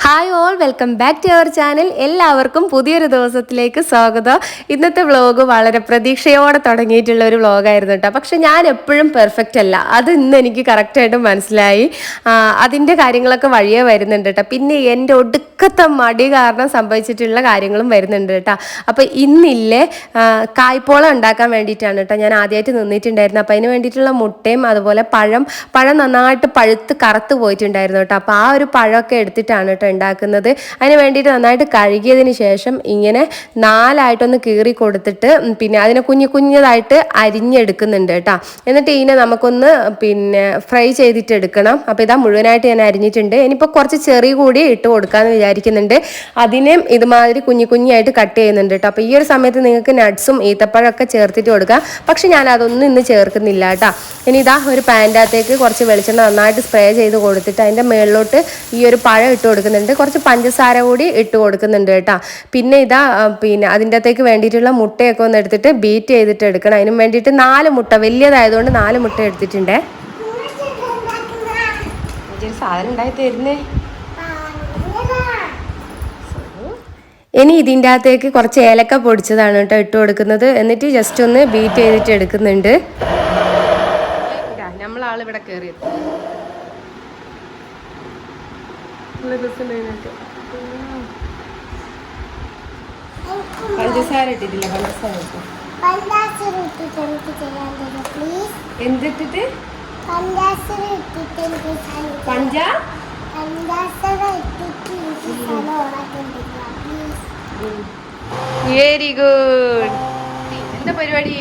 Hi all, welcome back to our channel. എല്ലാവർക്കും പുതിയൊരു ദിവസത്തിലേക്ക് സ്വാഗതം. ഇന്നത്തെ വ്ളോഗ് വളരെ പ്രതീക്ഷയോടെ തുടങ്ങിയിട്ടുള്ള ഒരു വ്ളോഗായിരുന്നു കേട്ടോ. പക്ഷെ ഞാൻ എപ്പോഴും പെർഫെക്റ്റ് അല്ല, അത് ഇന്ന് എനിക്ക് കറക്റ്റായിട്ട് മനസ്സിലായി. അതിൻ്റെ കാര്യങ്ങളൊക്കെ വഴിയേ വരുന്നുണ്ട് കേട്ടോ. പിന്നെ എൻ്റെ ഒടുക്കത്തെ മടി കാരണം സംഭവിച്ചിട്ടുള്ള കാര്യങ്ങളും വരുന്നുണ്ട് കേട്ടോ. അപ്പോൾ ഇന്നില്ലേ കായ്പോളം ഉണ്ടാക്കാൻ വേണ്ടിയിട്ടാണ് കേട്ടോ ഞാൻ ആദ്യമായിട്ട് നിന്നിട്ടുണ്ടായിരുന്നു. അപ്പോൾ അതിന് വേണ്ടിയിട്ടുള്ള മുട്ടയും അതുപോലെ പഴം നന്നായിട്ട് പഴുത്ത് കറുത്ത് പോയിട്ടുണ്ടായിരുന്നു കേട്ടോ. അപ്പോൾ ആ ഒരു പഴമൊക്കെ എടുത്തിട്ടാണ് കേട്ടോ ഉണ്ടാക്കുന്നത്. അതിന് വേണ്ടിയിട്ട് നന്നായിട്ട് കഴുകിയതിന് ശേഷം ഇങ്ങനെ നാലായിട്ടൊന്ന് കീറി കൊടുത്തിട്ട് പിന്നെ അതിനെ കുഞ്ഞതായിട്ട് അരിഞ്ഞെടുക്കുന്നുണ്ട് കേട്ടോ. എന്നിട്ട് ഇതിനെ നമുക്കൊന്ന് ഫ്രൈ ചെയ്തിട്ട് എടുക്കണം. അപ്പോൾ ഇതാ മുഴുവനായിട്ട് ഞാൻ അരിഞ്ഞിട്ടുണ്ട്. ഇനിയിപ്പോൾ കുറച്ച് ചെറിയ കൂടി ഇട്ട് കൊടുക്കാമെന്ന് വിചാരിക്കുന്നുണ്ട്. അതിനെയും ഇതുമാതിരി കുഞ്ഞായിട്ട് കട്ട് ചെയ്യുന്നുണ്ട് കേട്ടോ. അപ്പോൾ ഈ ഒരു സമയത്ത് നിങ്ങൾക്ക് നട്ട്സും ഈത്തപ്പഴമൊക്കെ ചേർത്തിട്ട് കൊടുക്കാം. പക്ഷെ ഞാൻ അതൊന്നും ഇന്ന് ചേർക്കുന്നില്ല കേട്ടോ. ഇനി ഇതാ ഒരു പാൻ്റെ അകത്തേക്ക് കുറച്ച് വെളിച്ചെണ്ണ നന്നായിട്ട് സ്പ്രേ ചെയ്ത് കൊടുത്തിട്ട് അതിൻ്റെ മുകളിലോട്ട് ഈ ഒരു പഴം ഇട്ട് കൊടുക്കുന്നുണ്ട്. കുറച്ച് പഞ്ചസാര കൂടി ഇട്ട് കൊടുക്കുന്നുണ്ട് കേട്ടോ. പിന്നെ ഇതാ അതിൻ്റെ അകത്തേക്ക് വേണ്ടിയിട്ടുള്ള മുട്ടയൊക്കെ ഒന്ന് എടുത്തിട്ട് ബീറ്റ് ചെയ്തിട്ട് എടുക്കണം. അതിനും വേണ്ടിയിട്ട് 4 മുട്ട, വലിയതായതുകൊണ്ട് 4 മുട്ട എടുത്തിട്ടുണ്ടേ. സാധനം ഉണ്ടായി തരുന്നേ. ഇനി ഇതിൻ്റെ അകത്തേക്ക് കുറച്ച് ഏലക്ക പൊടിച്ചതാണ് കേട്ടോ ഇട്ട് കൊടുക്കുന്നത്. എന്നിട്ട് ജസ്റ്റ് ഒന്ന് ബീറ്റ് ചെയ്തിട്ട് എടുക്കുന്നുണ്ട്. നമ്മളാളിവിടെ കയറി പഞ്ചസാര ഇട്ടിട്ടില്ല. എന്തിട്ടിട്ട് വെരി ഗുഡ്. എന്താ പരിപാടി?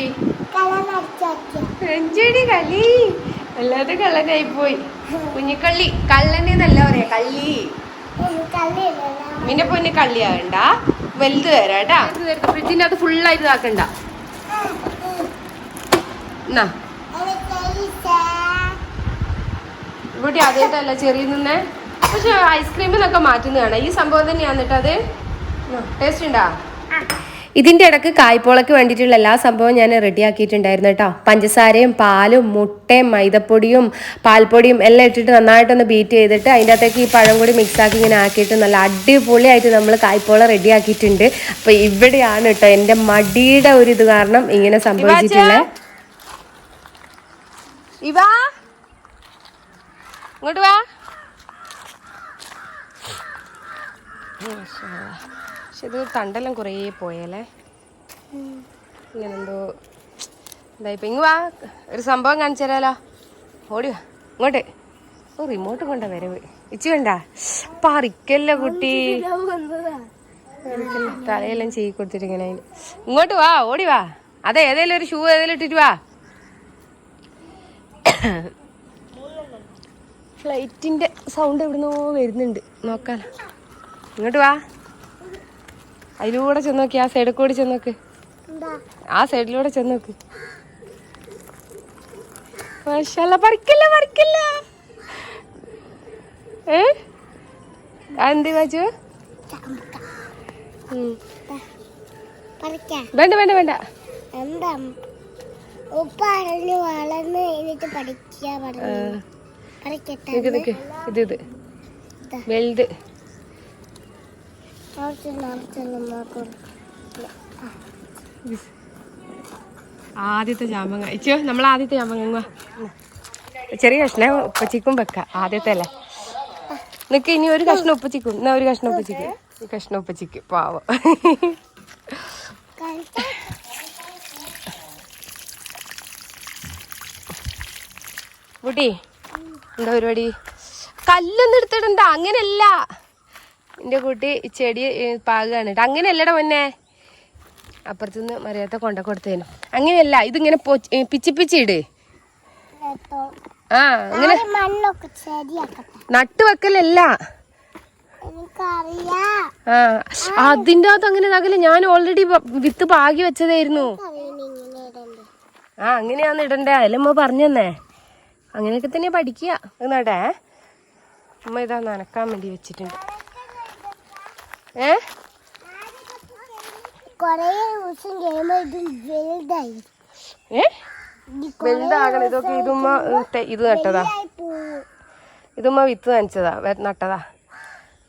എഞ്ചടി കളി. അല്ലാതെ കള്ളനായി പോയി. കുഞ്ഞിക്കള്ളി. കള്ളനെന്നല്ല പറയാ, കള്ളി. പിന്നെ പൊന്നെ കള്ളിയാകണ്ട. വലുത് തരാം കേട്ടാ. ഫ്രിഡ്ജിന്റെ അത് ഫുള്ളായിട്ട് ഇതാക്കണ്ട. ഇവിടെ അതേതല്ല ചെറിയ നിന്നേ. പക്ഷെ ഐസ്ക്രീമിന്നൊക്കെ മാറ്റുന്നതാണ്. ഈ സംഭവം തന്നെയാണ് കേട്ടോ. അത് ടേസ്റ്റ് ഉണ്ടാ? ഇതിൻ്റെ ഇടയ്ക്ക് കായ്പോളയ്ക്ക് വേണ്ടിയിട്ടുള്ള എല്ലാ സംഭവവും ഞാൻ റെഡിയാക്കിയിട്ടുണ്ടായിരുന്നു കേട്ടോ. പഞ്ചസാരയും പാലും മുട്ടയും മൈദപ്പൊടിയും പാൽപ്പൊടിയും എല്ലാം ഇട്ടിട്ട് നന്നായിട്ടൊന്ന് ബീറ്റ് ചെയ്തിട്ട് അതിൻ്റെ അകത്തേക്ക് ഈ പഴം കൂടി മിക്സാക്കി ഇങ്ങനെ ആക്കിയിട്ട് നല്ല അടിപൊളിയായിട്ട് നമ്മൾ കായ്പോള റെഡിയാക്കിയിട്ടുണ്ട്. അപ്പോൾ ഇവിടെയാണ് കേട്ടോ എൻ്റെ മടിയുടെ ഒരു ഇത് കാരണം ഇങ്ങനെ സംഭവിച്ചിട്ടുള്ളത്. ഇങ്ങോട്ട് വാ. പക്ഷെ ഇത് തണ്ടെല്ലാം കുറേ പോയല്ലേ. ഇങ്ങനെന്തോ ഇതായിപ്പോ. ഇങ്ങ് വാ, ഒരു സംഭവം കാണിച്ചു തരാലോ. ഓടി വാ ഇങ്ങോട്ട്. ഓ, റിമോട്ട് കൊണ്ട വരവ്. ഇച്ചു വേണ്ട പറിക്കല്ല കുട്ടി. തലയെല്ലാം ചെയ്യി കൊടുത്തിട്ട് ഇങ്ങനെ ഇങ്ങോട്ട് വാ, ഓടി വാ. അതെ, ഏതേലും ഒരു ഷൂ ഏതേലും ഇട്ടിട്ട് വാ. ഫ്ലൈറ്റിന്റെ സൗണ്ട് എവിടുന്നോ വരുന്നുണ്ട്, നോക്കാലോ. ഇങ്ങോട്ട് വാ. അതിലൂടെ ചെന്നോക്കി, ആ സൈഡിൽ കൂടി ചെന്നോക്ക്. ആ സൈഡിലൂടെ ചെന്നോക്ക്. മാഷാഅല്ലാ, പറിക്കല്ല. എന്ത് കാച്ചു? വേണ്ട. ഇത് വെൽഡ്. ആദ്യത്തെ ജാമ്പങ്ങ ഇച്ചോ, നമ്മൾ ആദ്യത്തെ ജാമ്പങ്ങ ചെറിയ കഷ്ണം ഉപ്പച്ചിക്കും വെക്കാം. ആദ്യത്തെ അല്ലേ. നിനക്ക് ഇനി ഒരു കഷ്ണം ഉപ്പച്ചിക്കും. എന്നാ ഒരു കഷ്ണം ഉപ്പച്ചിക്ക്. ഈ കഷ്ണം ഉപ്പച്ചിക്ക്. പാവം. കുട്ടി എന്താ പരിപാടി? കല്ലൊന്നും എടുത്തിടണ്ട. അങ്ങനെയല്ല എൻ്റെ കുട്ടി ചെടി പാകാണ് കേട്ടോ. അങ്ങനെയല്ലടാ പൊന്നെ. അപ്പുറത്തുനിന്ന് മറിയാത്ത കൊണ്ട കൊടുത്തേനും. അങ്ങനെയല്ല, ഇതിങ്ങനെ പിച്ചിപ്പിച്ചിട്. ആ, അങ്ങനെ നട്ട് വെക്കലല്ല. ആ, അതിൻ്റെ അകത്ത് അങ്ങനെ ഇതാക്കല. ഞാൻ ഓൾറെഡി വിത്ത് പാകി വെച്ചതായിരുന്നു. ആ, അങ്ങനെയാന്ന് ഇടണ്ടേ. അതിലമ്മ പറഞ്ഞു തന്നെ. അങ്ങനെയൊക്കെ തന്നെ പഠിക്കുക. എന്നാട്ടെ അമ്മ ഇതാ നനക്കാൻ വേണ്ടി വെച്ചിട്ടുണ്ട്. വലുതാകണം. ഇതൊക്കെ ഇത് നട്ടതാ. ഇതുമ്മ വിത്ത് നനച്ചതാ, നട്ടതാ.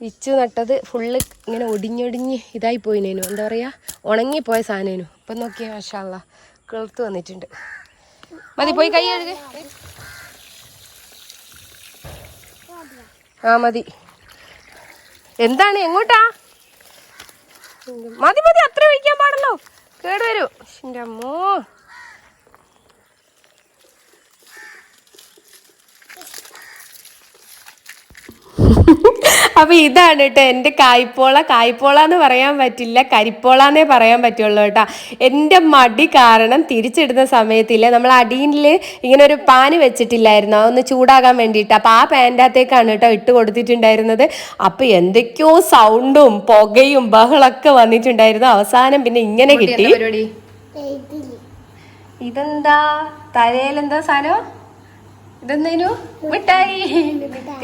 വിച്ച് നട്ടത് ഫുള്ള് ഇങ്ങനെ ഒടിഞ്ഞൊടിഞ്ഞ് ഇതായി പോയിനേനു, എന്താ പറയുക, ഉണങ്ങിപ്പോയ സാധനേനു. ഇപ്പം നോക്കിയാൽ മാഷാ അല്ലാ കിളിർത്ത് വന്നിട്ടുണ്ട്. മതി, പോയി കൈ കഴുക്. ആ മതി. എന്താണ്, എങ്ങോട്ടാ? മതി മതി, അത്ര ഒഴിക്കാൻ പാടല്ലോ, കേടുവരൂ. എൻ്റെ അമ്മോ. അപ്പൊ ഇതാണ് കേട്ടോ എൻ്റെ കായ്പോള എന്ന് പറയാൻ പറ്റില്ല, കരിപ്പോളന്നേ പറയാൻ പറ്റുള്ളൂ കേട്ടോ. എൻ്റെ മടി കാരണം തിരിച്ചിടുന്ന സമയത്തില്ല, നമ്മൾ അടിയിൽ ഇങ്ങനെ ഒരു പാന് വെച്ചിട്ടില്ലായിരുന്നു, അതൊന്ന് ചൂടാകാൻ വേണ്ടിയിട്ട്. അപ്പൊ ആ പാൻ്റെ അകത്തേക്കാണ് കേട്ടോ ഇട്ട് കൊടുത്തിട്ടുണ്ടായിരുന്നത്. അപ്പൊ എന്തൊക്കെയോ സൗണ്ടും പുകയും ബഹളൊക്കെ വന്നിട്ടുണ്ടായിരുന്നു. അവസാനം പിന്നെ ഇങ്ങനെ കിട്ടി. പരിപാടി ഇതെന്താ തലയിലെന്താ സാധനം? ഇതെന്തേനു? മിഠായി.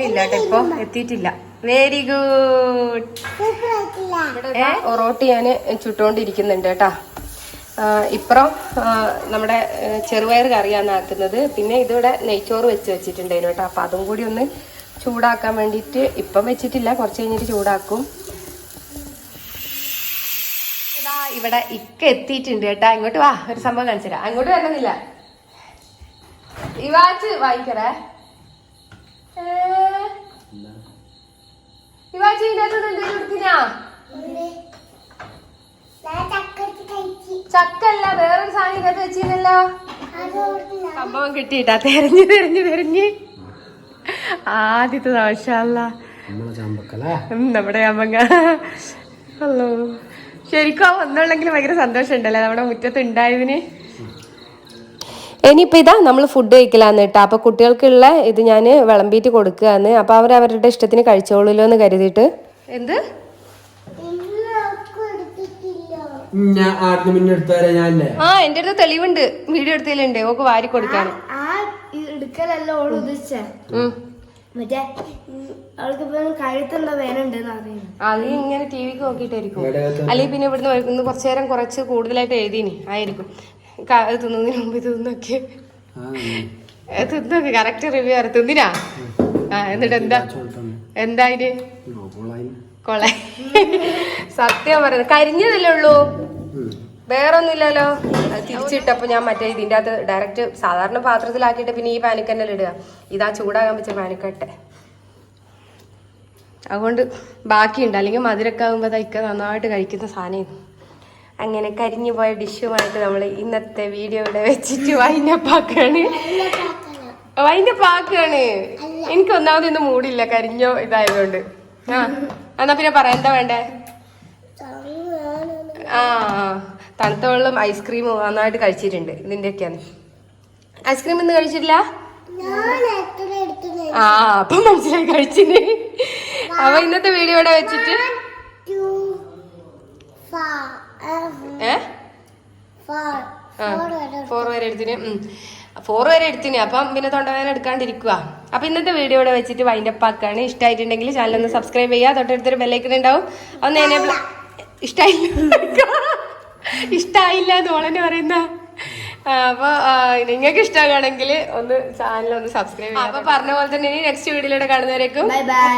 ഇല്ല കേട്ടോ, ഇപ്പൊ എത്തിയിട്ടില്ല. Very good. ഒറോട്ടി ഞാൻ ചുട്ടുകൊണ്ടിരിക്കുന്നുണ്ട് കേട്ടാ. ഇപ്പുറം നമ്മുടെ ചെറുപയർ കറിയാണ് ആക്കുന്നത്. പിന്നെ ഇതിവിടെ നെയ്ച്ചോറ് വെച്ചിട്ടുണ്ടായിരുന്നു കേട്ടോ. അപ്പം അതും കൂടി ഒന്ന് ചൂടാക്കാൻ വേണ്ടിയിട്ട് ഇപ്പം വെച്ചിട്ടില്ല, കുറച്ച് കഴിഞ്ഞിട്ട് ചൂടാക്കും. ഇവിടെ ഇക്ക എത്തിയിട്ടുണ്ട് കേട്ടാ. ഇങ്ങോട്ട് വാ, ഒരു സംഭവം കാണിച്ചു തരാം. അങ്ങോട്ട് വരണമെന്നില്ല. ഈ വാച്ച് വായിക്കറേ. ഈ വാച്ച് ഇതിനകത്ത് എന്തെങ്കിലും എടുത്തിനാ? ചക്കല്ല, വേറൊരു സാധനം ഇതിനകത്ത് വെച്ചിരുന്നല്ലോ. സംഭവം കിട്ടിയിട്ടാ. തെരഞ്ഞ് ആദ്യത്തെ മാഷാ നമ്മുടെ അമ്മങ്ങ. ഹലോ, ശരിക്കും ഒന്നുള്ളെങ്കിലും ഭയങ്കര സന്തോഷം ഉണ്ടല്ലേ നമ്മുടെ മുറ്റത്ത് ഉണ്ടായതിന്. ഇനിയിപ്പോൾ ഇതാ നമ്മൾ ഫുഡ് കഴിക്കലാന്ന് കേട്ടോ. അപ്പോൾ കുട്ടികൾക്കുള്ള ഇത് ഞാൻ വിളമ്പിയിട്ട് കൊടുക്കുകയാണ്. അപ്പോൾ അവരവരുടെ ഇഷ്ടത്തിന് കഴിച്ചോളൂല്ലോ എന്ന് കരുതിയിട്ട്. എന്ത് ആ എൻ്റെ അടുത്ത് തെളിവുണ്ട്, വീഡിയോ എടുത്തതിലുണ്ട്. ഓക്ക് വാരി കൊടുക്കാൻ. അത് ഇങ്ങനെ ടി വിക്ക് നോക്കിയിട്ടായിരിക്കും, അല്ലെങ്കിൽ പിന്നെ ഇവിടുന്ന് കുറച്ചു നേരം കുറച്ച് കൂടുതലായിട്ട് എഴുതിനി ആയിരിക്കും. തിന്നതിന് മുമ്പ് തിന്നൊക്കെ കറക്റ്റ് റിവ്യൂ ആണ്. തിന്നിനാ? എന്നിട്ട് എന്താ അതിന് കൊള? സത്യം പറയുന്നത് കരിഞ്ഞതല്ലേ ഉള്ളൂ, വേറൊന്നുമില്ലല്ലോ. തിരിച്ചിട്ടപ്പോൾ ഞാൻ മറ്റേ ഇതിൻ്റെ അകത്ത് ഡയറക്റ്റ് സാധാരണ പാത്രത്തിലാക്കിയിട്ട് പിന്നെ ഈ പാനിക്കന്നെ ഇടുക. ഇതാ ചൂടാകാൻ വെച്ച പാനിക്കട്ടെ, അതുകൊണ്ട് ബാക്കിയുണ്ട്. അല്ലെങ്കിൽ മധുരമൊക്കെ ആകുമ്പോൾ തയ്ക്കാൻ നന്നായിട്ട് കഴിക്കുന്ന സാധനം. അങ്ങനെ കരിഞ്ഞു പോയ ഡിഷുമായിട്ട് നമ്മൾ ഇന്നത്തെ വീഡിയോ ഇവിടെ വെച്ചിട്ട് വൈൻഡപ്പാക്കാണ്. എനിക്ക് ഒന്നാമതൊന്നും മൂടില്ല കരിഞ്ഞോ ഇതായതുകൊണ്ട്. എന്നാ പിന്നെ പറയാം, എന്താ വേണ്ടേ? തണുത്ത വെള്ളം ഐസ്ക്രീമും നന്നായിട്ട് കഴിച്ചിട്ടുണ്ട്. ഇതിൻ്റെയൊക്കെയാണ് ഐസ്ക്രീം ഇന്ന് കഴിച്ചിട്ടില്ല. അപ്പം മനസ്സിലായി കഴിച്ചിന്. അപ്പൊ ഇന്നത്തെ വീഡിയോ ഇവിടെ വെച്ചിട്ട് 4 വരെ എടുത്തിന്. അപ്പം പിന്നെ തൊണ്ടവേദന എടുക്കാണ്ടിരിക്കുക. അപ്പൊ ഇന്നത്തെ വീഡിയോ ഇവിടെ വെച്ചിട്ട് വൈൻഡപ്പ് ആക്കാണ്. ഇഷ്ടമായിട്ടുണ്ടെങ്കിൽ ചാനൽ ഒന്ന് സബ്സ്ക്രൈബ് ചെയ്യുക. തൊട്ടടുത്തൊരു ബെല്ലൈക്കൺ ഉണ്ടാവും, ഒന്ന് എനേബിൾ. ഇഷ്ടമായില്ല എന്ന് ഓളെന്നെ പറയുന്ന. അപ്പൊ നിങ്ങൾക്ക് ഇഷ്ടമാണെങ്കിൽ ഒന്ന് ചാനൽ ഒന്ന് സബ്സ്ക്രൈബ് ചെയ്യുക. അപ്പൊ പറഞ്ഞ പോലെ തന്നെ ഇനി നെക്സ്റ്റ് വീഡിയോയിലൂടെ കാണുന്നവരേക്കും ബൈ ബൈ.